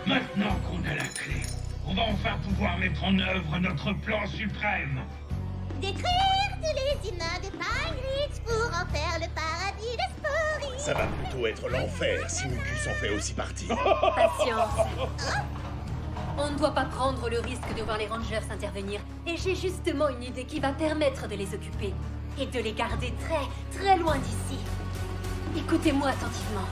Maintenant qu'on a la clé, on va enfin pouvoir mettre en œuvre notre plan suprême. Détruire tous les humains de Pine pour en faire le paradis de Spory. Ça va plutôt être l'enfer si Mucus en fait aussi partie. Patience. On ne doit pas prendre le risque de voir les Rangers intervenir. Et j'ai justement une idée qui va permettre de les occuper. Et de les garder très, très loin d'ici. Écoutez-moi attentivement.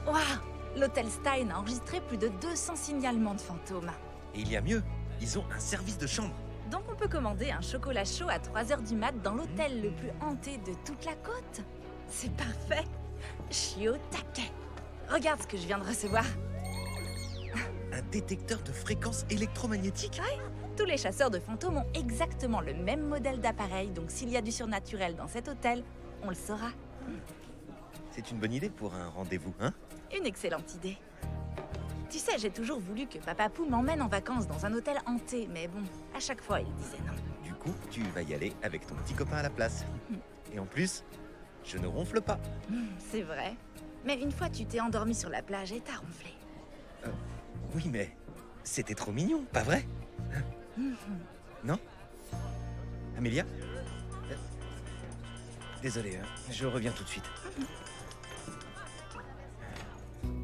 Waouh! L'hôtel Stein a enregistré plus de 200 signalements de fantômes. Et il y a mieux, ils ont un service de chambre. Donc on peut commander un chocolat chaud à 3h du mat dans l'hôtel le plus hanté de toute la côte. C'est parfait. Je suis au taquet. Regarde ce que je viens de recevoir. Un détecteur de fréquences électromagnétiques. Ouais, tous les chasseurs de fantômes ont exactement le même modèle d'appareil, donc s'il y a du surnaturel dans cet hôtel, on le saura. C'est une bonne idée pour un rendez-vous, hein? Une excellente idée. Tu sais, j'ai toujours voulu que Papa Pou m'emmène en vacances dans un hôtel hanté, mais bon, à chaque fois, il disait non. Du coup, tu vas y aller avec ton petit copain à la place. Et en plus, je ne ronfle pas. C'est vrai. Mais une fois, tu t'es endormi sur la plage et t'as ronflé. Oui, mais c'était trop mignon, pas vrai? Non? Amélia? Désolé, hein, je reviens tout de suite.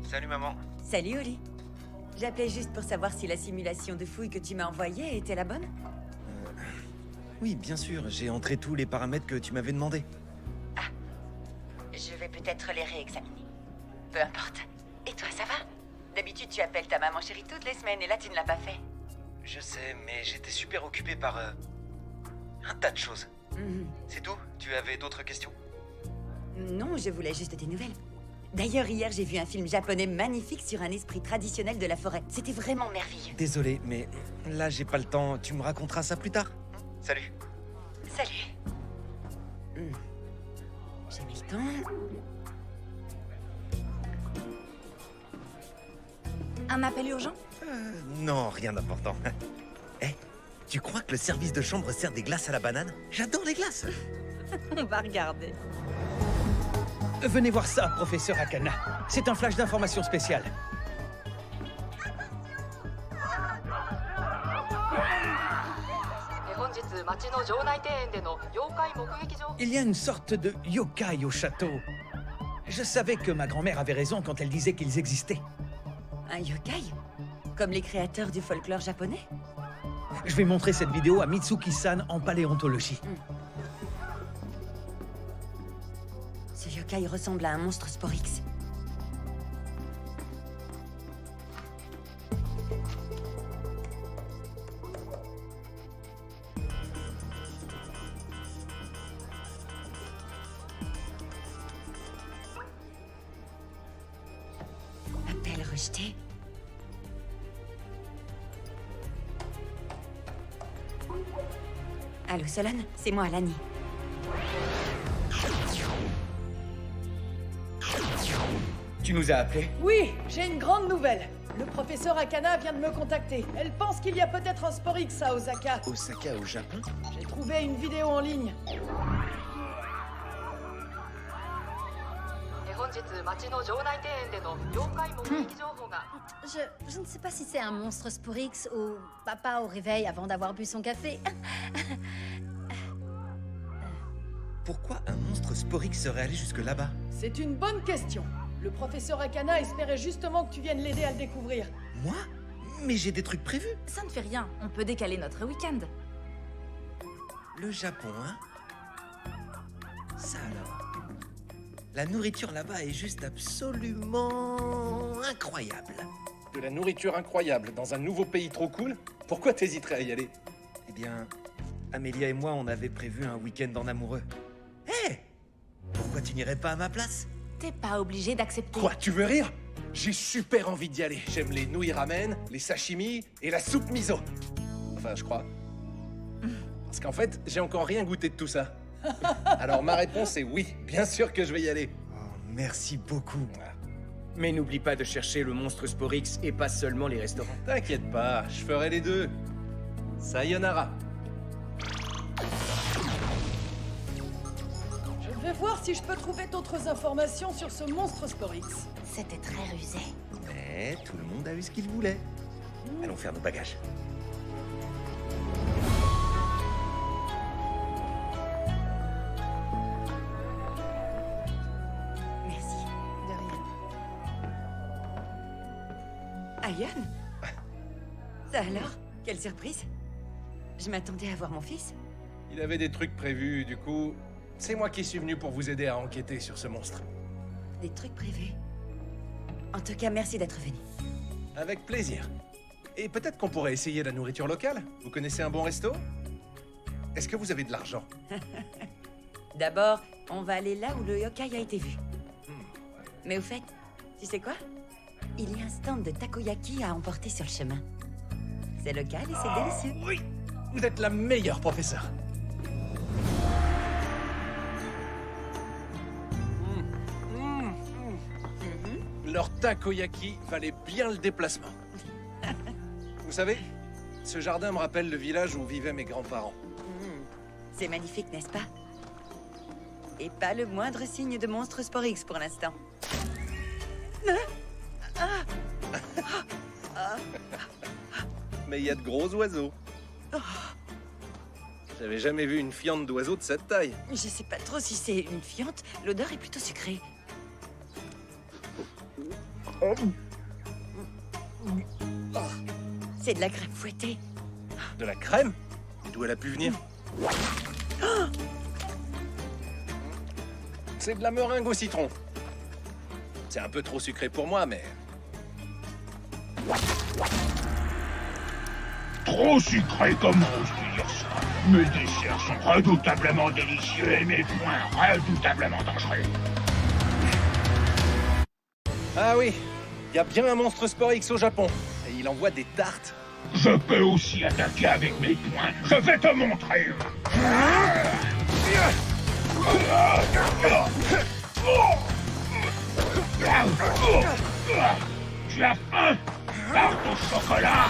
Salut maman. Salut Oli. J'appelais juste pour savoir si la simulation de fouille que tu m'as envoyée était la bonne. Oui, bien sûr, j'ai entré tous les paramètres que tu m'avais demandé. Je vais peut-être les réexaminer. Peu importe. Et toi, ça va? D'habitude, tu appelles ta maman chérie toutes les semaines et là, tu ne l'as pas fait. Je sais, mais j'étais super occupé par un tas de choses. C'est tout? Tu avais d'autres questions? Non, je voulais juste des nouvelles. D'ailleurs, hier, j'ai vu un film japonais magnifique sur un esprit traditionnel de la forêt. C'était vraiment merveilleux. Désolé, mais là, j'ai pas le temps. Tu me raconteras ça plus tard. Salut. Salut. J'ai mis le temps. Un appel urgent? Non, rien d'important. Eh, tu crois que le service de chambre sert des glaces à la banane? J'adore les glaces. On va regarder. Venez voir ça, professeur Akana. C'est un flash d'information spéciale. Il y a une sorte de yokai au château. Je savais que ma grand-mère avait raison quand elle disait qu'ils existaient. Un yokai? Comme les créateurs du folklore japonais? Je vais montrer cette vidéo à Mitsuki-san en paléontologie. Ce yokai ressemble à un monstre Sporix. Appel rejeté. Allô, Solon? C'est moi, Lani. Tu nous as appelés? Oui, j'ai une grande nouvelle. Le professeur Akana vient de me contacter. Elle pense qu'il y a peut-être un Sporix à Osaka. Osaka au Japon? J'ai trouvé une vidéo en ligne. Je ne sais pas si c'est un monstre Sporix ou papa au réveil avant d'avoir bu son café. Pourquoi un monstre Sporix serait allé jusque là-bas? C'est une bonne question. Le professeur Akana espérait justement que tu viennes l'aider à le découvrir. Moi? Mais j'ai des trucs prévus. Ça ne fait rien, on peut décaler notre week-end. Le Japon, hein? Ça alors. La nourriture là-bas est juste absolument incroyable. De la nourriture incroyable dans un nouveau pays trop cool? Pourquoi t'hésiterais à y aller? Eh bien, Amélia et moi, on avait prévu un week-end en amoureux. Hé! Pourquoi tu n'irais pas à ma place? T'es pas obligé d'accepter. Quoi, tu veux rire? J'ai super envie d'y aller. J'aime les nouilles ramen, les sashimi et la soupe miso. Enfin, je crois. Parce qu'en fait, j'ai encore rien goûté de tout ça. Alors ma réponse est oui, bien sûr que je vais y aller. Oh, merci beaucoup. Mais n'oublie pas de chercher le monstre Sporix et pas seulement les restaurants. T'inquiète pas, je ferai les deux. Sayonara. Je vais voir si je peux trouver d'autres informations sur ce monstre Sporix. C'était très rusé. Mais tout le monde a eu ce qu'il voulait. Allons faire nos bagages. Merci. De rien. Ayane? Ça alors? Quelle surprise? Je m'attendais à voir mon fils. Il avait des trucs prévus, du coup, c'est moi qui suis venu pour vous aider à enquêter sur ce monstre. Des trucs prévus. En tout cas, merci d'être venu. Avec plaisir. Et peut-être qu'on pourrait essayer la nourriture locale? Vous connaissez un bon resto? Est-ce que vous avez de l'argent? D'abord, on va aller là où le yokai a été vu. Mais au fait, tu sais quoi? Il y a un stand de takoyaki à emporter sur le chemin. C'est local et c'est délicieux. Oui! Vous êtes la meilleure, professeur. Leur takoyaki valait bien le déplacement. Vous savez, ce jardin me rappelle le village où vivaient mes grands-parents. C'est magnifique, n'est-ce pas? Et pas le moindre signe de monstre Sporix pour l'instant. Mais il y a de gros oiseaux. J'avais jamais vu une fiente d'oiseaux de cette taille. Je sais pas trop si c'est une fiente. L'odeur est plutôt sucrée. C'est de la crème fouettée. De la crème? Et d'où elle a pu venir? C'est de la meringue au citron. C'est un peu trop sucré pour moi, mais... Trop sucré, comment oses-tu dire ça? Mes desserts sont redoutablement délicieux et mes points redoutablement dangereux. Ah oui, il y a bien un monstre Sporix au Japon. Et il envoie des tartes. Je peux aussi attaquer avec mes poings. Je vais te montrer. Tu as faim? Tarte au chocolat.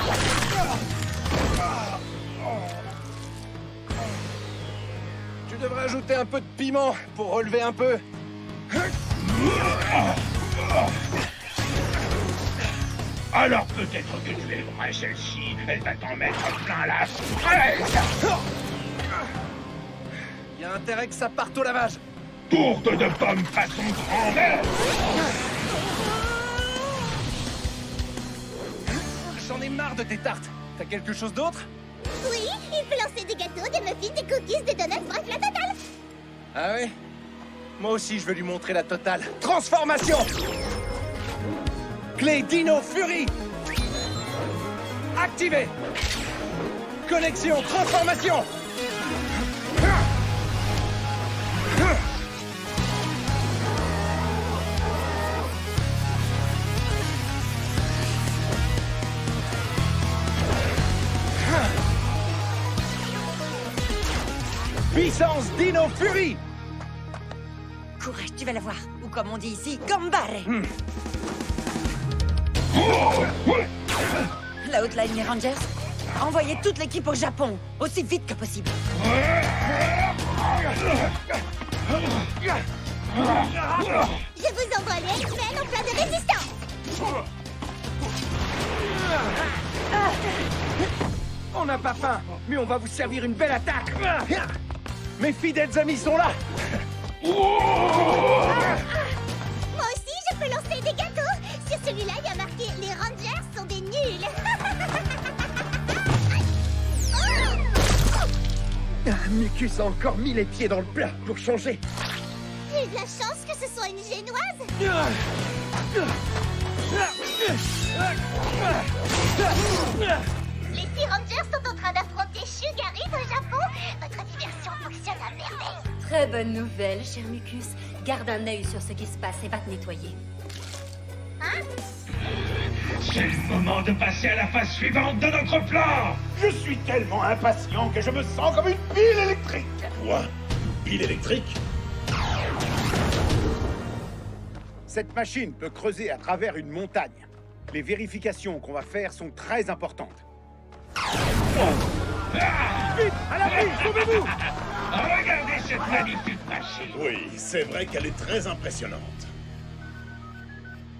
Tu devrais ajouter un peu de piment pour relever un peu. Alors peut-être que tu aimerais celle-ci. Elle va t'en mettre plein la fraise. Il y a intérêt que ça parte au lavage. Tourte de pommes façon grand-mère. J'en ai marre de tes tartes. T'as quelque chose d'autre? Oui, il peut lancer des gâteaux, des muffins, des cookies, des donuts, bref, la totale. Ah oui? Moi aussi, je veux lui montrer la totale. Transformation! Clé Dino Fury! Activé! Connexion, transformation! Puissance Dino Fury! Courage, tu vas la voir. Ou comme on dit ici, gambare. La Hotline des Rangers, envoyez toute l'équipe au Japon, aussi vite que possible. Je vous envoie les X-Men en plein de résistance. On n'a pas faim, mais on va vous servir une belle attaque. Mes fidèles amis sont là. Moi aussi, je peux lancer des gâteaux. Sur celui-là, il y a marqué « Les Rangers sont des nuls ». Mucus a encore mis les pieds dans le plat pour changer. J'ai eu de la chance que ce soit une génoise. Les 6 Rangers sont en train d'affronter Shugarit au Japon. Votre diversion fonctionne à merveille. Très bonne nouvelle, cher Mucus. Garde un œil sur ce qui se passe et va te nettoyer. C'est le moment de passer à la phase suivante de notre plan. Je suis tellement impatient que je me sens comme une pile électrique. Quoi? Pile électrique? Cette machine peut creuser à travers une montagne. Les vérifications qu'on va faire sont très importantes. Vite, à l'abri, sauvez-vous! Regardez cette magnifique machine. aussi. Oui, c'est vrai qu'elle est très impressionnante.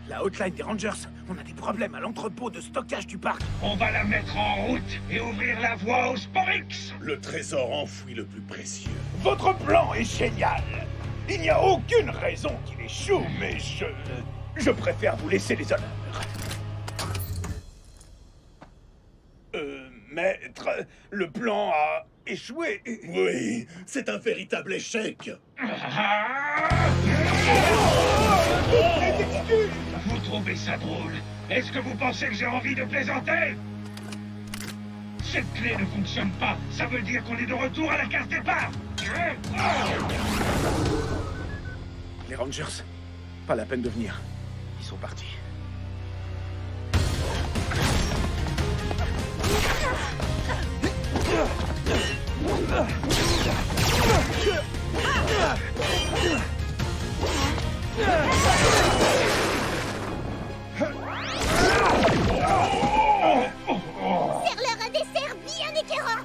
La hotline des Rangers, on a des problèmes à l'entrepôt de stockage du parc. On va la mettre en route et ouvrir la voie aux Sporix. Le trésor enfoui le plus précieux. Votre plan est génial. Il n'y a aucune raison qu'il échoue, mais je préfère vous laisser les honneurs. Maître, le plan a échoué. Oui, c'est un véritable échec. Vous trouvez ça drôle? Est-ce que vous pensez que j'ai envie de plaisanter? Cette clé ne fonctionne pas. Ça veut dire qu'on est de retour à la case départ. Les Rangers, pas la peine de venir. Ils sont partis. Serre-leur un dessert bien écœurant.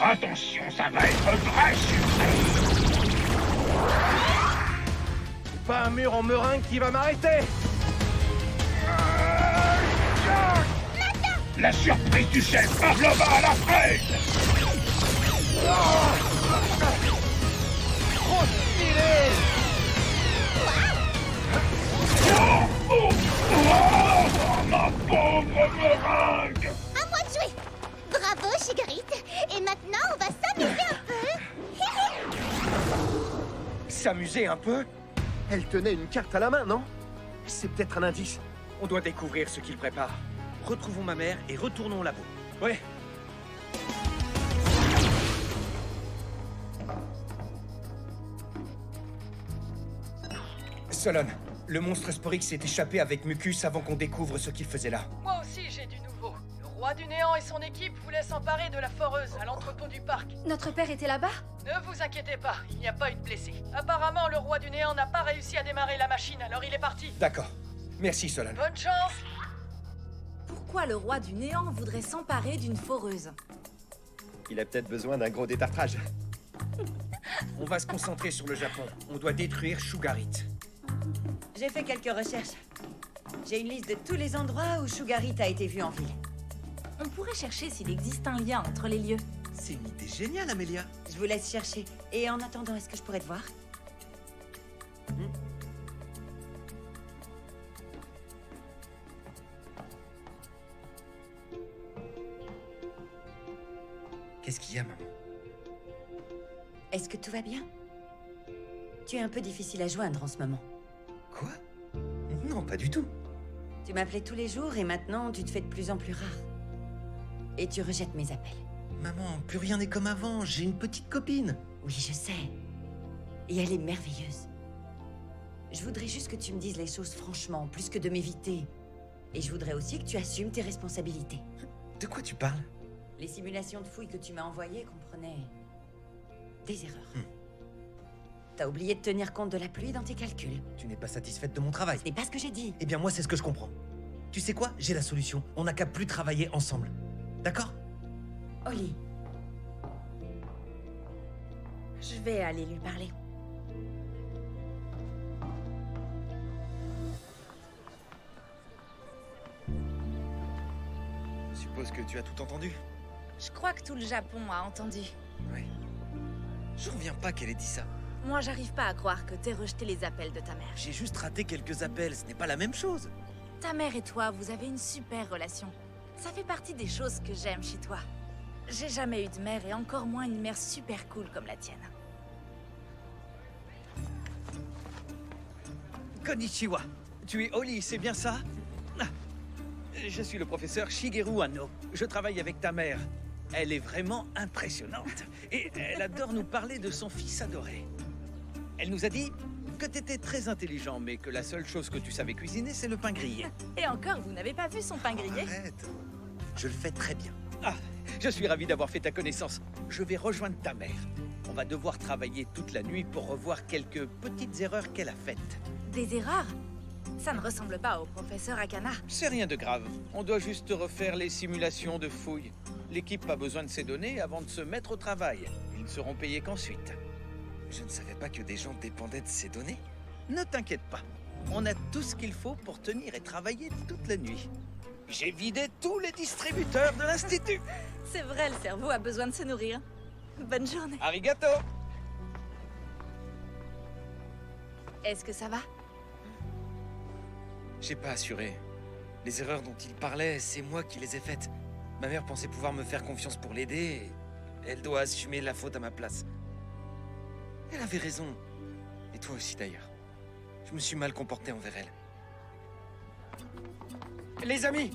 Attention, ça va être vrai sucré. Pas un mur en meringue qui va m'arrêter. La surprise du chef Pavlova à la fraise. Trop stylé. Ma pauvre meringue. À moi de jouer. Bravo, Chigorit. Et maintenant, on va s'amuser un peu. S'amuser un peu? Elle tenait une carte à la main, non? C'est peut-être un indice. On doit découvrir ce qu'il prépare. Retrouvons ma mère et retournons au labo. Ouais. Solon, le monstre Sporix s'est échappé avec Mucus avant qu'on découvre ce qu'il faisait là. Moi aussi, j'ai du nouveau. Le roi du néant et son équipe voulaient s'emparer de la foreuse à l'entrepôt du parc. Notre père était là-bas? Ne vous inquiétez pas, il n'y a pas eu de blessés. Apparemment, le roi du néant n'a pas réussi à démarrer la machine, alors il est parti. D'accord. Merci, Solon. Bonne chance. Pourquoi le roi du néant voudrait s'emparer d'une foreuse? Il a peut-être besoin d'un gros détartrage. On va se concentrer sur le Japon. On doit détruire Sugarit. J'ai fait quelques recherches. J'ai une liste de tous les endroits où Sugarit a été vu en ville. On pourrait chercher s'il existe un lien entre les lieux. C'est une idée géniale, Amélia. Je vous laisse chercher. Et en attendant, est-ce que je pourrais te voir? Qu'est-ce qu'il y a, maman? Est-ce que tout va bien? Tu es un peu difficile à joindre en ce moment. Quoi? Non, pas du tout. Tu m'appelais tous les jours et maintenant tu te fais de plus en plus rare. Et tu rejettes mes appels. Maman, plus rien n'est comme avant. J'ai une petite copine. Oui, je sais. Et elle est merveilleuse. Je voudrais juste que tu me dises les choses franchement, plus que de m'éviter. Et je voudrais aussi que tu assumes tes responsabilités. De quoi tu parles? Les simulations de fouilles que tu m'as envoyées comprenaient des erreurs. T'as oublié de tenir compte de la pluie dans tes calculs. Tu n'es pas satisfaite de mon travail. Ce n'est pas ce que j'ai dit. Eh bien, moi, c'est ce que je comprends. Tu sais quoi? J'ai la solution. On n'a qu'à plus travailler ensemble. D'accord? Oli. Je vais aller lui parler. Je suppose que tu as tout entendu. Je crois que tout le Japon a entendu. Oui. Je reviens pas qu'elle ait dit ça. Moi, j'arrive pas à croire que t'aies rejeté les appels de ta mère. J'ai juste raté quelques appels, ce n'est pas la même chose. Ta mère et toi, vous avez une super relation. Ça fait partie des choses que j'aime chez toi. J'ai jamais eu de mère et encore moins une mère super cool comme la tienne. Konnichiwa. Tu es Oli, c'est bien ça? Ah. Je suis le professeur Shigeru Anno. Je travaille avec ta mère. Elle est vraiment impressionnante. Et elle adore nous parler de son fils adoré. Elle nous a dit que t'étais très intelligent, mais que la seule chose que tu savais cuisiner, c'est le pain grillé. Et encore, vous n'avez pas vu son pain grillé? Arrête. Je le fais très bien. Ah, je suis ravi d'avoir fait ta connaissance. Je vais rejoindre ta mère. On va devoir travailler toute la nuit pour revoir quelques petites erreurs qu'elle a faites. Des erreurs? Ça ne ressemble pas au professeur Akana. C'est rien de grave. On doit juste refaire les simulations de fouilles. L'équipe a besoin de ces données avant de se mettre au travail. Ils ne seront payés qu'ensuite. Je ne savais pas que des gens dépendaient de ces données. Ne t'inquiète pas. On a tout ce qu'il faut pour tenir et travailler toute la nuit. J'ai vidé tous les distributeurs de l'Institut. C'est vrai, le cerveau a besoin de se nourrir. Bonne journée. Arigato. Est-ce que ça va? J'ai pas assuré. Les erreurs dont il parlait, c'est moi qui les ai faites. Ma mère pensait pouvoir me faire confiance pour l'aider, et elle doit assumer la faute à ma place. Elle avait raison. Et toi aussi d'ailleurs. Je me suis mal comporté envers elle. Les amis,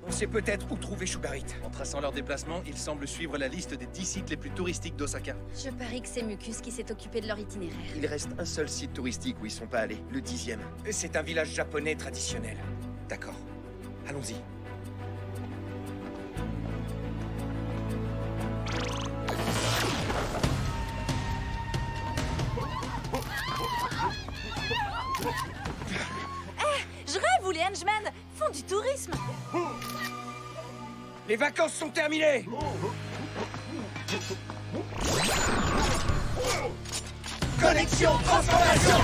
on sait peut-être où trouver Sugarit. En traçant leur déplacement, ils semblent suivre la liste des 10 sites les plus touristiques d'Osaka. Je parie que c'est Mucus qui s'est occupé de leur itinéraire. Il reste un seul site touristique où ils sont pas allés, le 10e. C'est un village japonais traditionnel. D'accord. Allons-y. Je rêve où les henchman font du tourisme. Les vacances sont terminées. Connexion transformation.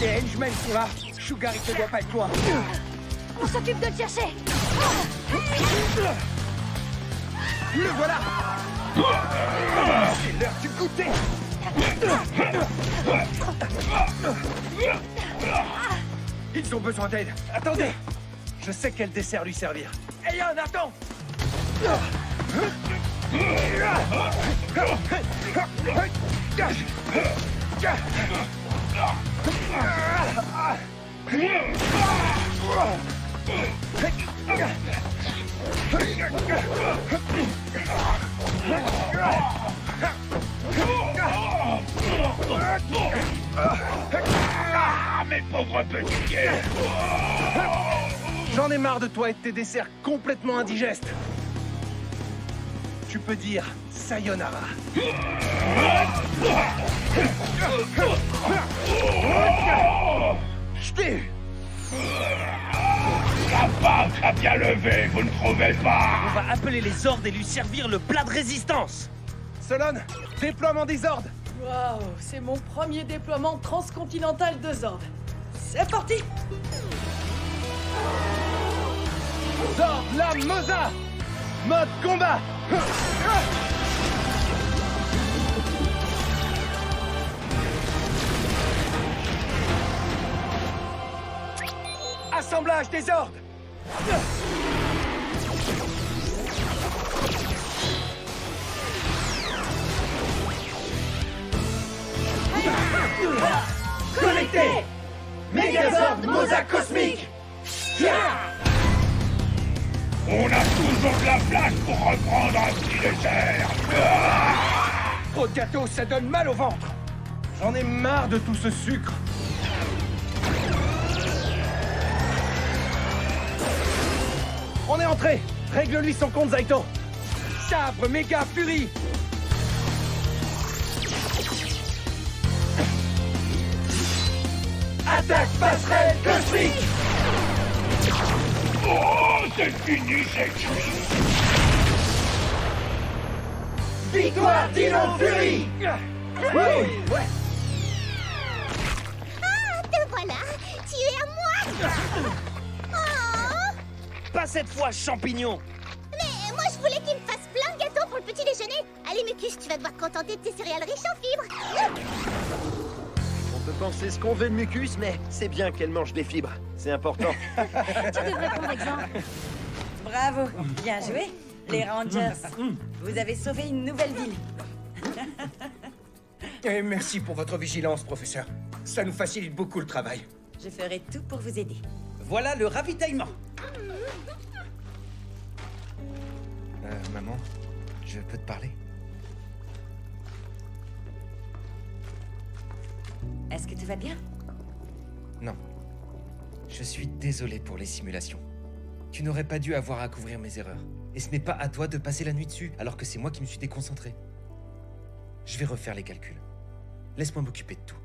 Les henchmen sont là. Sugarit ne doit pas être loin. On s'occupe de le chercher. Le voilà. C'est l'heure du goûter. Ils ont besoin d'aide. Attendez. Je sais quel dessert lui servir. Ayan, attends. Ah, mes pauvres petits guerres. J'en ai marre de toi et de tes desserts complètement indigestes. Tu peux dire sayonara. Ch'ti. La barre a bien levé, vous ne trouvez pas? On va appeler les Hordes et lui servir le plat de résistance. Solon, déploiement des ordres. Waouh, c'est mon premier déploiement transcontinental de Zord. C'est parti! Zord la Mosa. Mode combat. Assemblage des ordres. Connecté. Megazord Mosa cosmique. On a toujours de la place pour reprendre un petit dessert. Trop de gâteau, ça donne mal au ventre. J'en ai marre de tout ce sucre. On est entré. Règle-lui son compte, Zaito. Sabre méga furie. Attaque passerelle cosmique. Oh, c'est fini, c'est cuit. Victoire Dino Fury. Oui, ouais. Ah, te voilà. Tu es à moi. Oh. Pas cette fois, champignon. Mais moi, je voulais qu'il me fasse plein de gâteaux pour le petit déjeuner. Allez, Mucus, tu vas devoir te contenter de tes céréales riches en fibres. On peut penser ce qu'on veut de Mucus, mais c'est bien qu'elle mange des fibres. C'est important. Tu devrais prendre exemple. Bravo, bien joué, les Rangers. Vous avez sauvé une nouvelle ville. Et merci pour votre vigilance, professeur. Ça nous facilite beaucoup le travail. Je ferai tout pour vous aider. Voilà le ravitaillement. Maman, je peux te parler? Est-ce que tout va bien? Non. Je suis désolé pour les simulations. Tu n'aurais pas dû avoir à couvrir mes erreurs. Et ce n'est pas à toi de passer la nuit dessus, alors que c'est moi qui me suis déconcentré. Je vais refaire les calculs. Laisse-moi m'occuper de tout.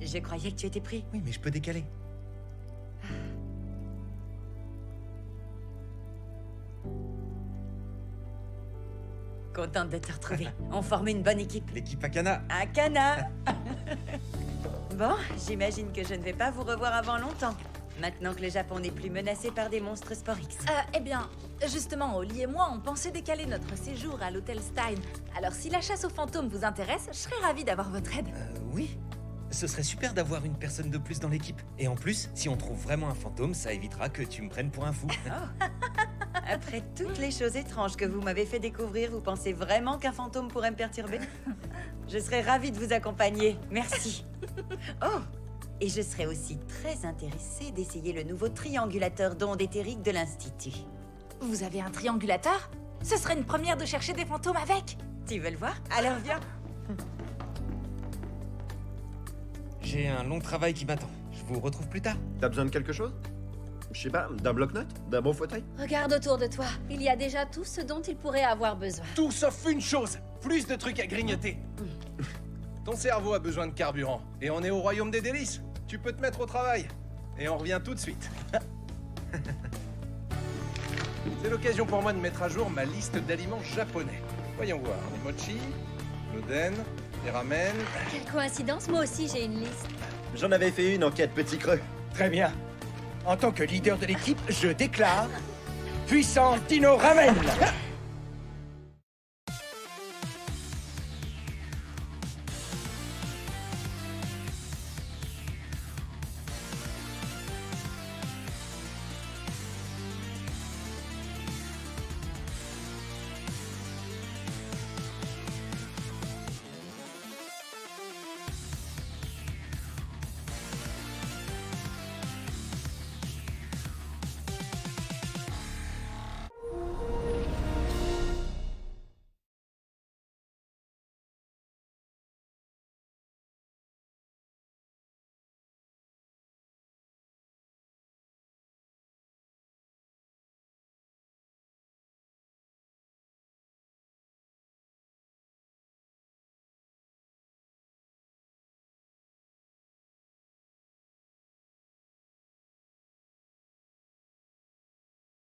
Je croyais que tu étais pris. Oui, mais je peux décaler. Ah, Contente de te retrouver. On forme une bonne équipe. L'équipe Akana. Akana. Bon, j'imagine que je ne vais pas vous revoir avant longtemps. Maintenant que le Japon n'est plus menacé par des monstres Sporix. Eh bien, justement, Oli et moi, on pensait décaler notre séjour à l'hôtel Stein. Alors si la chasse aux fantômes vous intéresse, je serais ravie d'avoir votre aide. Oui. Ce serait super d'avoir une personne de plus dans l'équipe. Et en plus, si on trouve vraiment un fantôme, ça évitera que tu me prennes pour un fou. Après toutes les choses étranges que vous m'avez fait découvrir, vous pensez vraiment qu'un fantôme pourrait me perturber? Je serais ravie de vous accompagner. Merci. Oh! Et je serais aussi très intéressée d'essayer le nouveau triangulateur d'ondes éthériques de l'Institut. Vous avez un triangulateur? Ce serait une première de chercher des fantômes avec. Tu veux le voir? Alors viens. J'ai un long travail qui m'attend. Je vous retrouve plus tard. T'as besoin de quelque chose? Je sais pas, d'un bloc-notes? D'un bon fauteuil? Regarde autour de toi. Il y a déjà tout ce dont il pourrait avoir besoin. Tout sauf une chose. Plus de trucs à grignoter. Ton cerveau a besoin de carburant. Et on est au royaume des délices. Tu peux te mettre au travail. Et on revient tout de suite. C'est l'occasion pour moi de mettre à jour ma liste d'aliments japonais. Voyons voir. Les mochi, l'oden, les ramen... Quelle coïncidence, moi aussi j'ai une liste. J'en avais fait une en quête petit creux. Très bien. En tant que leader de l'équipe, je déclare... Puissance Dino Ramen.